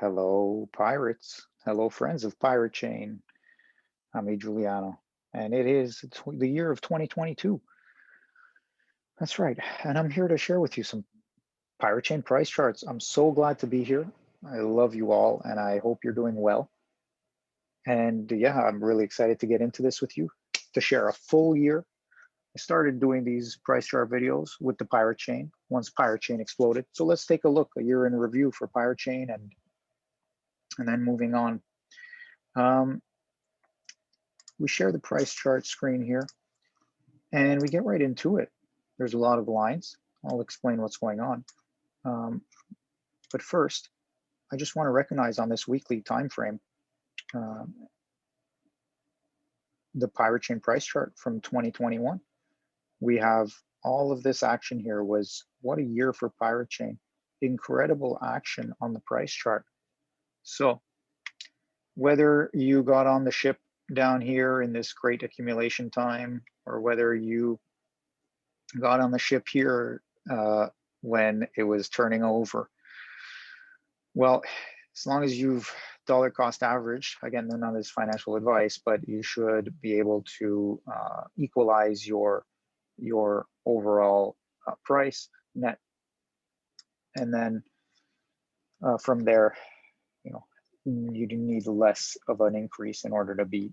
Hello, pirates. Hello, friends of Pirate Chain. I'm A. Giuliano, and it is the year of 2022. That's right. And I'm here to share with you some Pirate Chain price charts. I'm so glad to be here. I love you all, and I hope you're doing well. And yeah, I'm really excited to get into this with you, to share a full year. I started doing these price chart videos with the Pirate Chain once Pirate Chain exploded. So let's take a look, a year in review for Pirate Chain, and then moving on. Um, we share the price chart screen here and we get right into it. There's a lot of lines. I'll explain what's going on. But first, I just want to recognize on this weekly time frame, the Pirate Chain price chart from 2021. We have all of this action here. What a year for Pirate Chain. Incredible action on the price chart. So whether you got on the ship down here in this great accumulation time, or whether you got on the ship here when it was turning over, well, as long as you've dollar cost average, again, none of this financial advice, but you should be able to equalize your overall price net, and then from there, you need less of an increase in order to be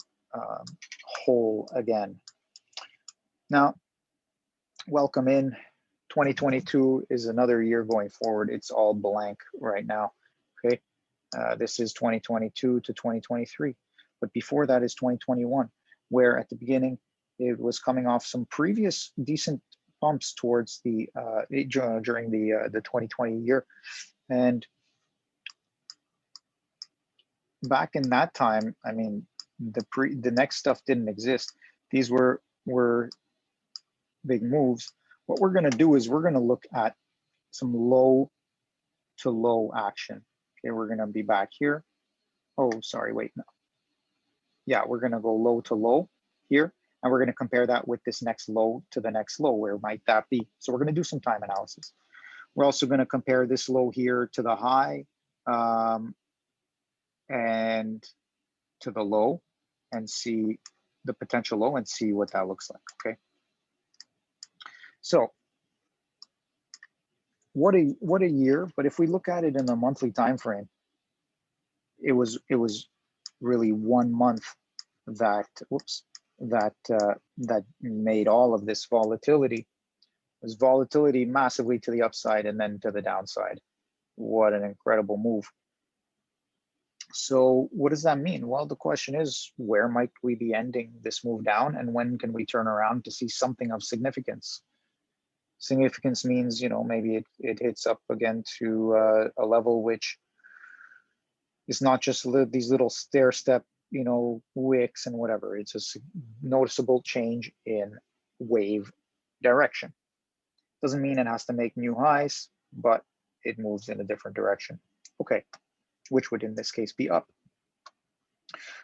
whole again. Now, welcome in. 2022 is another year going forward. It's all blank right now. Okay, this is 2022 to 2023, but before that is 2021, where at the beginning it was coming off some previous decent bumps towards the during the 2020 year, and back in that time, I mean, the next stuff didn't exist. These were big moves. What we're going to do is we're going to look at some low to low action. Okay, we're going to be back here. Oh, sorry, wait, no. Yeah, we're going to go low to low here, and we're going to compare that with this next low to the next low. Where might that be? So we're going to do some time analysis. We're also going to compare this low here to the high and to the low, and see the potential low and see what that looks like. Okay. So what a year. But if we look at it in a monthly time frame, it was really 1 month that that made all of this volatility. It was volatility massively to the upside and then to the downside. What an incredible move. So what does that mean? Well, the question is, where might we be ending this move down, and when can we turn around to see something of significance? Significance means, maybe it hits up again to a level which is not just these little stair step, wicks and whatever. It's a noticeable change in wave direction. Doesn't mean it has to make new highs, but it moves in a different direction. Okay, which would in this case be up.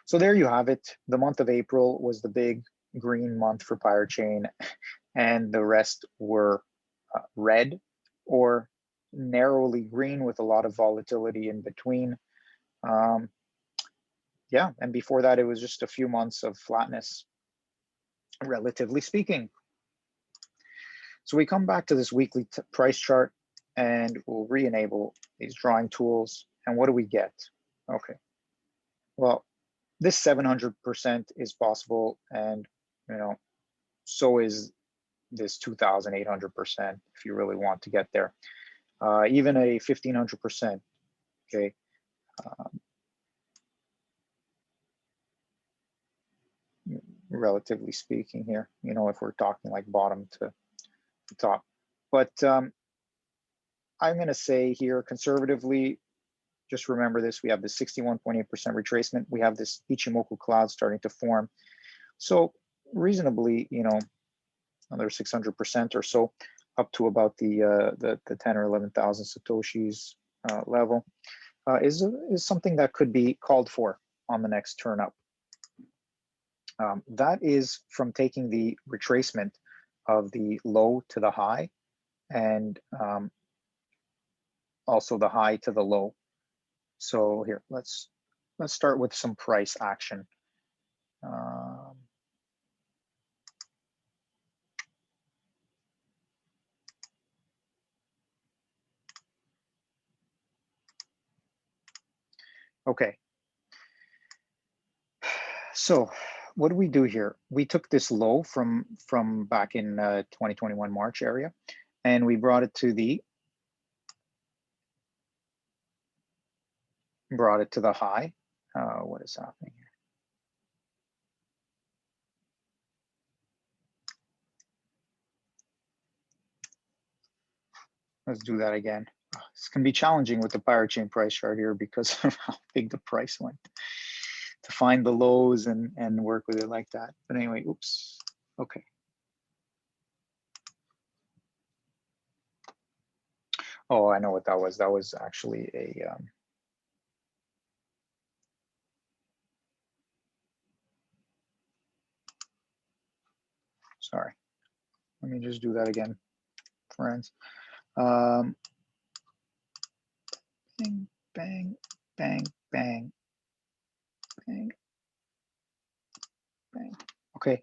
So there you have it. The month of April was the big green month for Pirate Chain, and the rest were red or narrowly green with a lot of volatility in between. Yeah, and before that, it was just a few months of flatness, relatively speaking. So we come back to this weekly price chart, and we'll re-enable these drawing tools. And what do we get? Okay, well, this 700% is possible, and so is this 2,800% if you really want to get there. Even a 1,500%. Okay. Relatively speaking here, if we're talking like bottom to the top. But I'm going to say here, conservatively, just remember this: we have the 61.8% retracement. We have this Ichimoku cloud starting to form. So reasonably, another 600% or so, up to about the 10 or 11,000 satoshis level is something that could be called for on the next turn up. That is from taking the retracement of the low to the high, and also the high to the low. So here, let's start with some price action. Okay. So what do we do here? We took this low from back in 2021 March area, and we brought it to the high. What is happening here? Let's do that again. It's gonna be challenging with the pirate chain price chart here because of how big the price went. To find the lows and work with it like that. But anyway, oops. Okay. Oh, I know what that was. That was actually a sorry. Let me just do that again, friends. Bang, bang, bang, bang, bang, bang. Okay,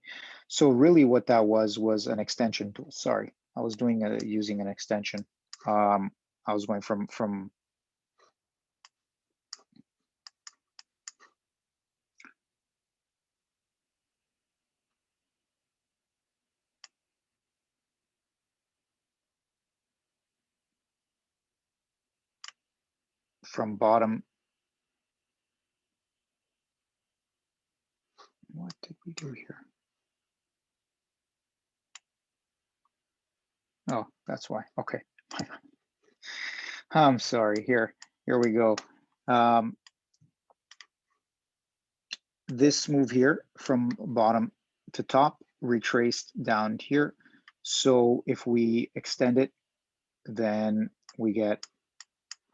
so really what that was an extension tool. Sorry, I was doing using an extension. I was going from bottom. What did we do here? Oh, that's why. Okay. I'm sorry. Here we go. This move here from bottom to top retraced down here. So if we extend it, then we get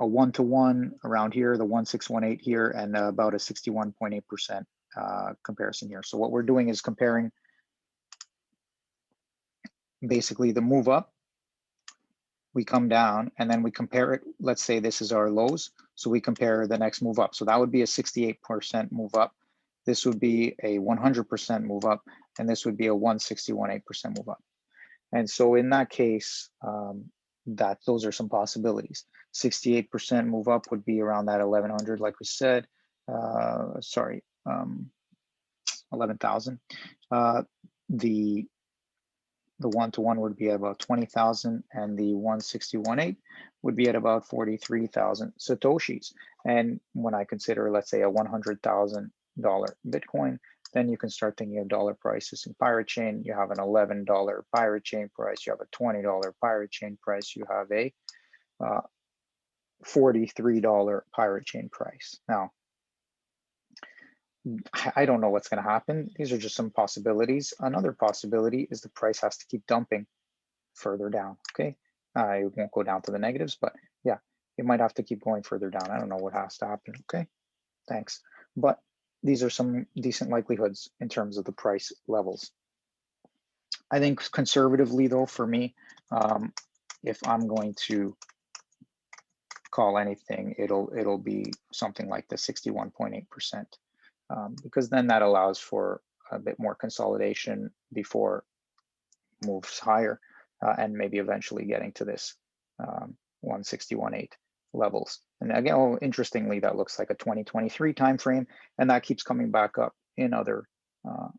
a 1-to-1 around here, the 1618 here, and about a 61.8% comparison here. So what we're doing is comparing basically the move up, we come down, and then we compare it. Let's say this is our lows, so we compare the next move up. So that would be a 68% move up. This would be a 100% move up, and this would be a 161.8% move up. And so in that case, those are some possibilities. 68% move up would be around that 1100, like we said. Sorry, 11,000. The 1-to-1 would be at about 20,000, and the 161.8 would be at about 43,000 Satoshis. And when I consider, let's say, a $100,000 Bitcoin, then you can start thinking of dollar prices in Pirate Chain. You have an $11 Pirate Chain price, you have a $20 Pirate Chain price, you have a $43 Pirate Chain price. Now, I don't know what's going to happen. These are just some possibilities. Another possibility is the price has to keep dumping further down. Okay, it won't go down to the negatives, but yeah, it might have to keep going further down. I don't know what has to happen. Okay, thanks. But these are some decent likelihoods in terms of the price levels. I think conservatively though, for me, if I'm going to call anything, it'll be something like the 61.8%, because then that allows for a bit more consolidation before moves higher, and maybe eventually getting to this 161.8 levels. And again, oh, interestingly, that looks like a 2023 timeframe, and that keeps coming back up in other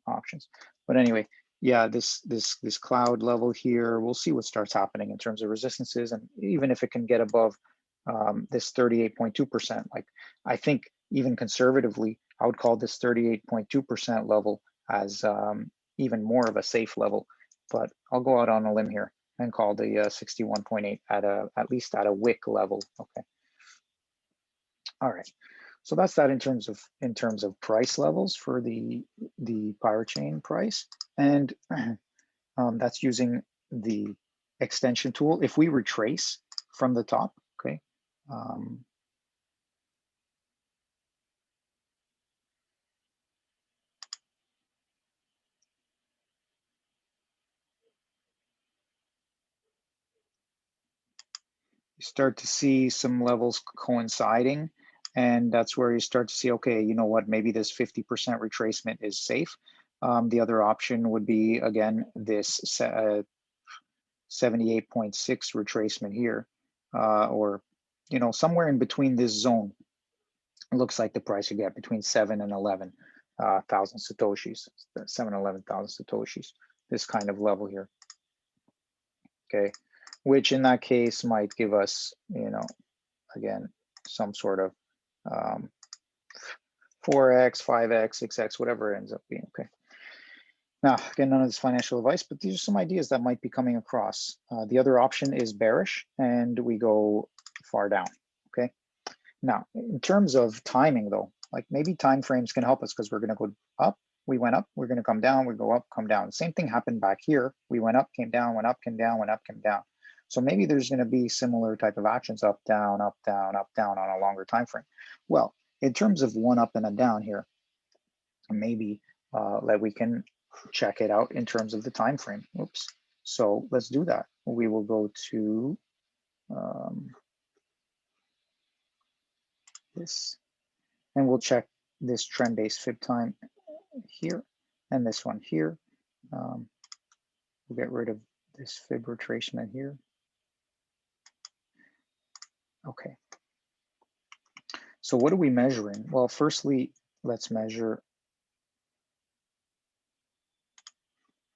options. But anyway, yeah, this cloud level here, we'll see what starts happening in terms of resistances, and even if it can get above this 38.2%, like I think even conservatively, I would call this 38.2% level as even more of a safe level. But I'll go out on a limb here and call the 61.8 at least at a wick level. Okay. All right. So that's that in terms of price levels for the Pirate Chain price, and that's using the extension tool. If we retrace from the top, okay. You start to see some levels coinciding, And that's where you start to see, okay, you know what, maybe this 50% retracement is safe. The other option would be, again, this 78.6 retracement here, or, you know, somewhere in between this zone. It looks like the price you get between 7 and 11,000 Satoshis, 7 and 11,000 Satoshis, this kind of level here. Okay, which in that case might give us, you know, again, some sort of 4x, 5x, 6x, whatever it ends up being. Okay. Now, again, none of this financial advice, but these are some ideas that might be coming across. The other option is bearish, and we go far down. Okay. Now, in terms of timing, though, like maybe time frames can help us because we're going to go up. We went up. We're going to come down. We go up, come down. Same thing happened back here. We went up, came down, went up, came down, went up, came down. So maybe there's going to be similar type of actions, up, down, up, down, up, down on a longer time frame. Well, in terms of one up and a down here, maybe that we can check it out in terms of the time frame. Oops. So let's do that. We will go to this, and we'll check this trend-based fib time here and this one here. We'll get rid of this fib retracement here. Okay. So what are we measuring? Well, firstly, let's measure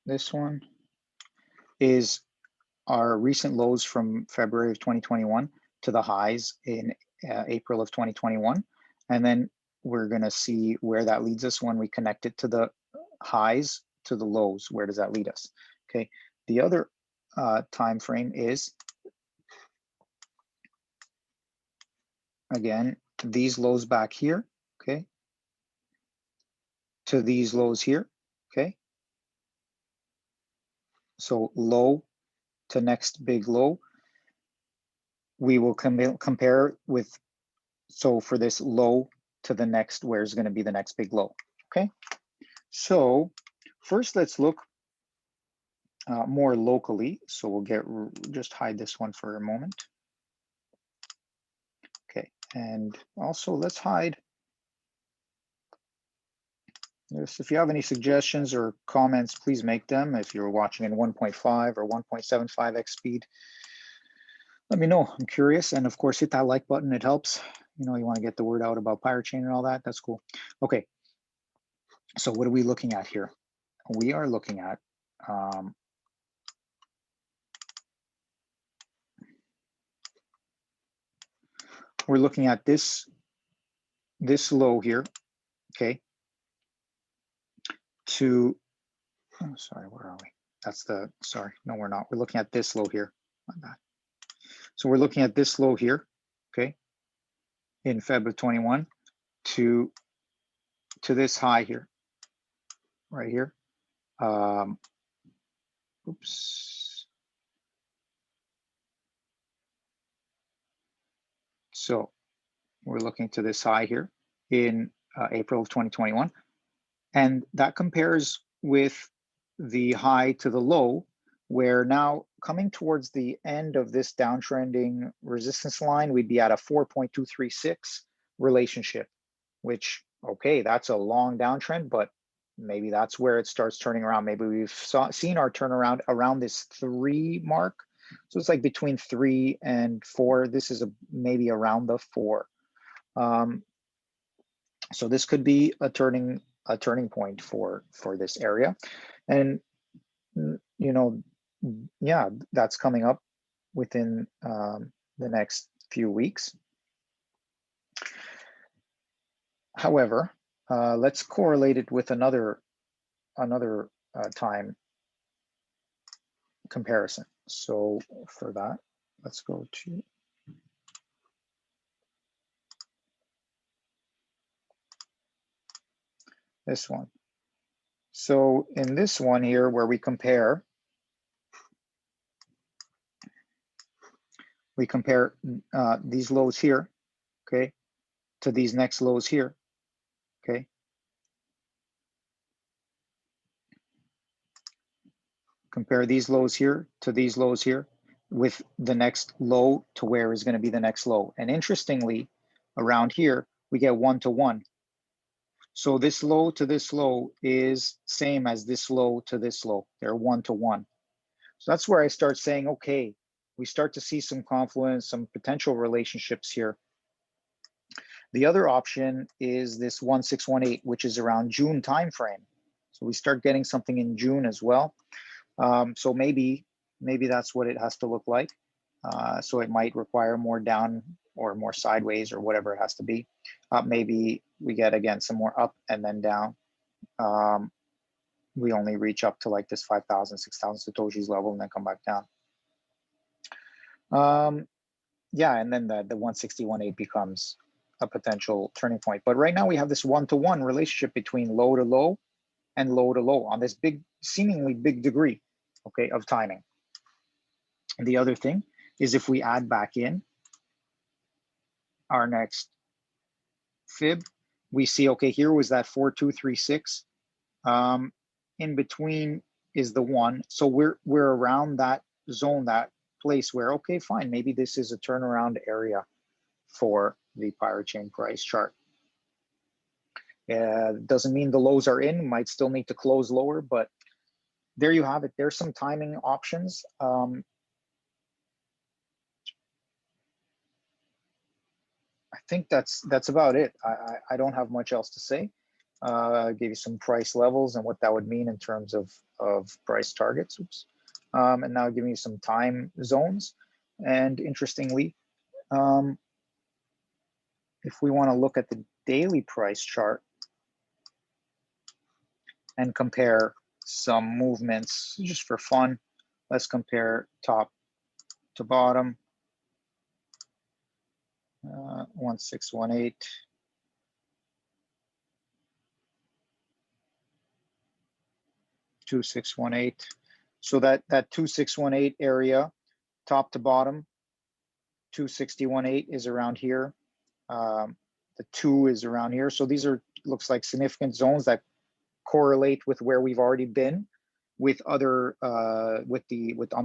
this one. Is our recent lows from February of 2021 to the highs in April of 2021. And then we're going to see where that leads us when we connect it to the highs to the lows. Where does that lead us? Okay. The other time frame is, again, these lows back here, okay, to these lows here, okay. So low to next big low. We will compare with, so for this low to the next, where's going to be the next big low, okay? So first, let's look more locally. So we'll just hide this one for a moment. Okay, and also let's hide this. If you have any suggestions or comments, please make them. If you're watching in 1.5 or 1.75x speed, let me know. I'm curious. And of course, hit that like button. It helps. You know, you want to get the word out about Pirate Chain and all that. That's cool. Okay. So what are we looking at here? We are looking at we're looking at this low here, okay, to, oh, sorry, where are we? That's the, sorry, no, we're not. We're looking at this low here. So we're looking at this low here, okay, in Feb of 21 to this high here, right here. Oops. So we're looking to this high here in April of 2021. And that compares with the high to the low, where now coming towards the end of this downtrending resistance line, we'd be at a 4.236 relationship, which, okay, that's a long downtrend, but maybe that's where it starts turning around. Maybe we've seen our turnaround around this 3 mark. So it's like between 3 and 4. This is maybe around the 4. So this could be a turning point for this area. And, you know, yeah, that's coming up within the next few weeks. However, let's correlate it with another time comparison. So for that, let's go to this one. So in this one here, where we compare these lows here, okay, to these next lows here, okay. Compare these lows here to these lows here with the next low to where is going to be the next low. And interestingly, around here, we get 1-to-1. So this low to this low is same as this low to this low. They're 1-to-1. So that's where I start saying, okay, we start to see some confluence, some potential relationships here. The other option is this 1618, which is around June timeframe. So we start getting something in June as well. So maybe that's what it has to look like. So it might require more down or more sideways or whatever it has to be. Maybe we get, again, some more up and then down. We only reach up to like this 5,000, 6,000 Satoshis level and then come back down. Yeah, and then the 160.18 becomes a potential turning point. But right now we have this 1-to-1 relationship between low to low and low to low on this big, seemingly big degree, okay, of timing. And the other thing is, if we add back in our next fib, we see, okay, here was that 4236. In between is the 1. So we're around that zone, that place where, okay, fine, maybe this is a turnaround area for the pirate chain price chart. Doesn't mean the lows are in, might still need to close lower, but there you have it. There's some timing options. I think that's about it. I don't have much else to say. Gave you some price levels and what that would mean in terms of price targets. Oops. And now giving you some time zones. And interestingly, if we want to look at the daily price chart and compare some movements just for fun, let's compare top to bottom. 1618. 2618. So that 2618 area, top to bottom, 261.8 is around here. The 2 is around here. So these are, looks like, significant zones that correlate with where we've already been with other on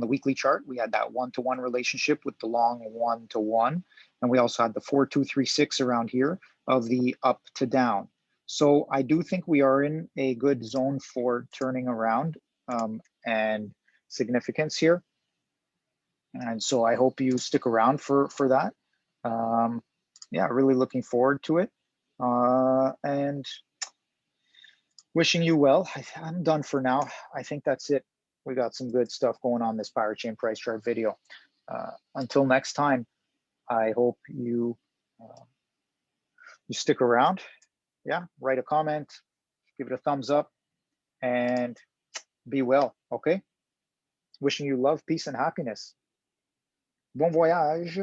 the weekly chart. We had that 1-to-1 relationship with the long 1-to-1, and we also had the 4236 around here of the up to down. So I do think we are in a good zone for turning around and significance here. And so I hope you stick around for that. Yeah, really looking forward to it. And wishing you well. I'm done for now. I think that's it. We got some good stuff going on this Pirate Chain price chart video. Until next time, I hope you stick around. Yeah, write a comment, give it a thumbs up, and be well, okay? Wishing you love, peace, and happiness. Bon voyage.